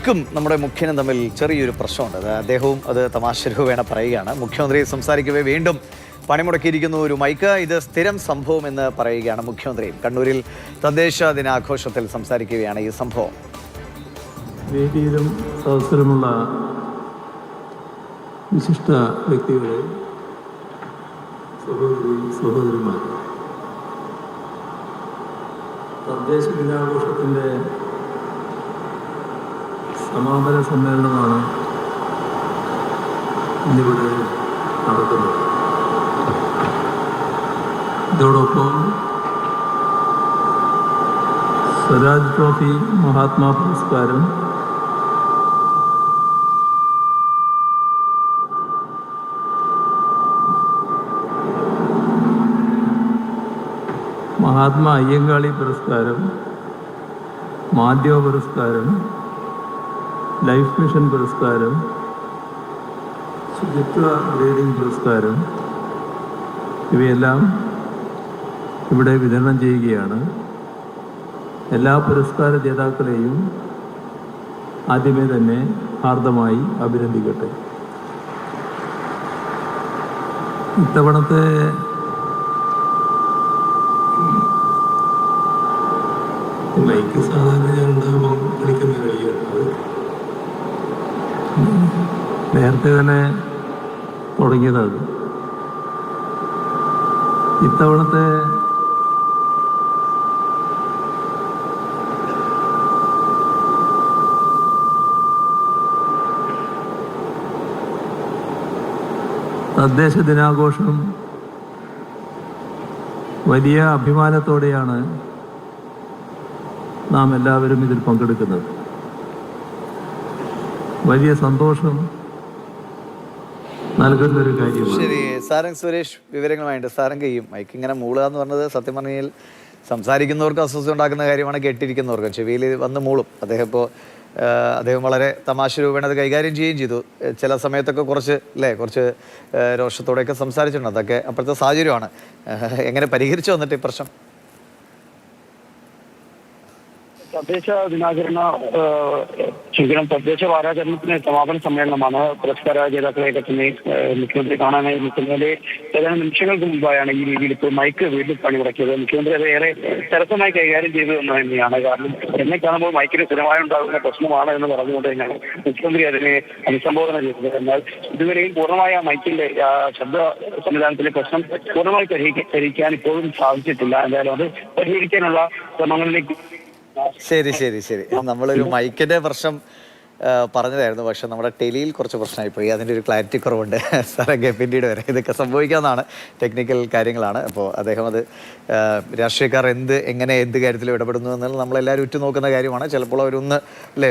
മൈക്കും നമ്മുടെ മുഖ്യനും തമ്മിൽ ചെറിയൊരു പ്രശ്നമുണ്ട്. അദ്ദേഹവും അത് തമാശ രൂപേണ പറയുകയാണ്. മുഖ്യമന്ത്രി സംസാരിക്കവേ വീണ്ടും പണിമുടക്കിയിരിക്കുന്നു ഒരു മൈക്ക്. ഇത് സ്ഥിരം സംഭവം എന്ന് പറയുകയാണ് മുഖ്യമന്ത്രി. കണ്ണൂരിൽ തദ്ദേശ ദിനാഘോഷത്തിൽ സംസാരിക്കുകയാണ് ഈ സംഭവം. വേദിയിലും സദസ്സിലുമുള്ള വിശിഷ്ട വ്യക്തികളെ, സഹോദരിമാർ, തദ്ദേശ ദിനാഘോഷത്തിൻ്റെ സമാപന സമ്മേളനമാണ് ഇന്നിവിടെ നടക്കുന്നത്. ഇതോടൊപ്പം സ്വരാജ് ട്രോഫി, മഹാത്മാ പുരസ്കാരം, മഹാത്മാ അയ്യങ്കാളി പുരസ്കാരം, മാധ്യമ പുരസ്കാരം, ലൈഫ് മിഷൻ പുരസ്കാരം, ശുചിത്വ റീഡിംഗ് പുരസ്കാരം ഇവയെല്ലാം ഇവിടെ വിതരണം ചെയ്യുകയാണ്. എല്ലാ പുരസ്കാര ജേതാക്കളെയും ആദ്യമേ തന്നെ ഹാർദമായി അഭിനന്ദിക്കട്ടെ. ഇത്തവണത്തെ മൈക്ക് സാധാരണ ഞാൻ ഉണ്ടാകുമ്പോൾ കളിക്കുന്ന കളിയാണ്. നേരത്തെ തന്നെ തുടങ്ങിയതാണ്. ഇത്തവണത്തെ തദ്ദേശ ദിനാഘോഷം വലിയ അഭിമാനത്തോടെയാണ് നാം എല്ലാവരും ഇതിൽ പങ്കെടുക്കുന്നത്. വലിയ സന്തോഷം നൽകുന്നൊരു കാര്യമാണ്. ശരി, സാരംഗ് സുരേഷ് വിവരങ്ങളുമായിട്ട്. സാരംഗയും മൈക്ക് ഇങ്ങനെ മൂളുക എന്ന് പറഞ്ഞത് സത്യം പറഞ്ഞാൽ സംസാരിക്കുന്നവർക്ക് അസ്വസ്ഥ ഉണ്ടാക്കുന്ന കാര്യമാണ്, കേട്ടിരിക്കുന്നവർക്ക് ചെവിയിൽ വന്ന് മൂളും. അദ്ദേഹം വളരെ തമാശ രൂപേണ അത് കൈകാര്യം ചെയ്യുകയും ചെയ്തു. ചില സമയത്തൊക്കെ കുറച്ച് രോഷത്തോടെയൊക്കെ സംസാരിച്ചിട്ടുണ്ട്. അതൊക്കെ അപ്പോഴത്തെ സാഹചര്യമാണ്. എങ്ങനെ പരിഹരിച്ചു വന്നിട്ട് ഈ പ്രശ്നം? തദ്ദേശ വാരാചരണത്തിന് സമാപന സമ്മേളനമാണ്. പുരസ്കാര ജേതാക്കളെയൊക്കെ തന്നെ മുഖ്യമന്ത്രി കാണാനായി നിൽക്കുന്നതിന്റെ ഏതാനും നിമിഷങ്ങൾക്ക് മുമ്പായാണ് ഈ രീതിയിൽ ഇപ്പോൾ മൈക്ക് വീണ്ടും പണിമുടക്കിയത്. മുഖ്യമന്ത്രി അത് ഏറെ സരസമായി കൈകാര്യം ചെയ്തു എന്ന് തന്നെയാണ്. കാരണം എന്നെ കാണുമ്പോൾ മൈക്കിന് സ്ഥിരമായി ഉണ്ടാകുന്ന പ്രശ്നമാണ് എന്ന് പറഞ്ഞുകൊണ്ട് തന്നെയാണ് മുഖ്യമന്ത്രി അതിനെ അഭിസംബോധന ചെയ്തത്. എന്നാൽ ഇതുവരെയും പൂർണ്ണമായ മൈക്കിന്റെ ശബ്ദ സംവിധാനത്തിലെ പ്രശ്നം പൂർണ്ണമായി പരിഹരിക്കാൻ ഇപ്പോഴും സാധിച്ചിട്ടില്ല. എന്തായാലും അത് പരിഹരിക്കാനുള്ള ശ്രമങ്ങളിലേക്ക്. ശരി, നമ്മളൊരു മൈക്കിന്റെ പ്രശ്നം പറഞ്ഞതായിരുന്നു. പക്ഷെ നമ്മുടെ ടെലിയിൽ കുറച്ച് പ്രശ്നമായിപ്പോയി. അതിൻ്റെ ഒരു ക്ലാരിറ്റി കുറവുണ്ട്. സാറൊക്കെ പിന്നീട് വരെ ഇതൊക്കെ സംഭവിക്കാവുന്നതാണ്, ടെക്നിക്കൽ കാര്യങ്ങളാണ്. അപ്പോൾ അദ്ദേഹം അത് രാഷ്ട്രീയക്കാർ എന്ത് കാര്യത്തിലും ഇടപെടുന്നു എന്നുള്ളത് നമ്മളെല്ലാവരും ഉറ്റുനോക്കുന്ന കാര്യമാണ്. ചിലപ്പോൾ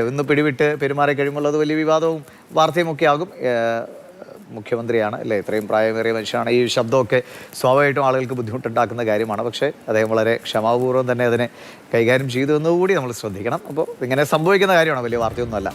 ഒന്ന് പിടിവിട്ട് പെരുമാറി കഴിയുമ്പോൾ അത് വലിയ വിവാദവും വാർത്തയും ഒക്കെ ആകും. മുഖ്യമന്ത്രിയാണ്, ഇത്രയും പ്രായമേറിയ മനുഷ്യനാണ്. ഈ ശബ്ദമൊക്കെ സ്വാഭാവികമായിട്ടും ആളുകൾക്ക് ബുദ്ധിമുട്ടുണ്ടാക്കുന്ന കാര്യമാണ്. പക്ഷേ അദ്ദേഹം വളരെ ക്ഷമാപൂർവ്വം തന്നെ അതിനെ കൈകാര്യം ചെയ്തു എന്നുകൂടി നമ്മൾ ശ്രദ്ധിക്കണം. അപ്പോൾ ഇങ്ങനെ സംഭവിക്കുന്ന കാര്യമാണ്, വലിയ വാർത്തയൊന്നുമല്ല.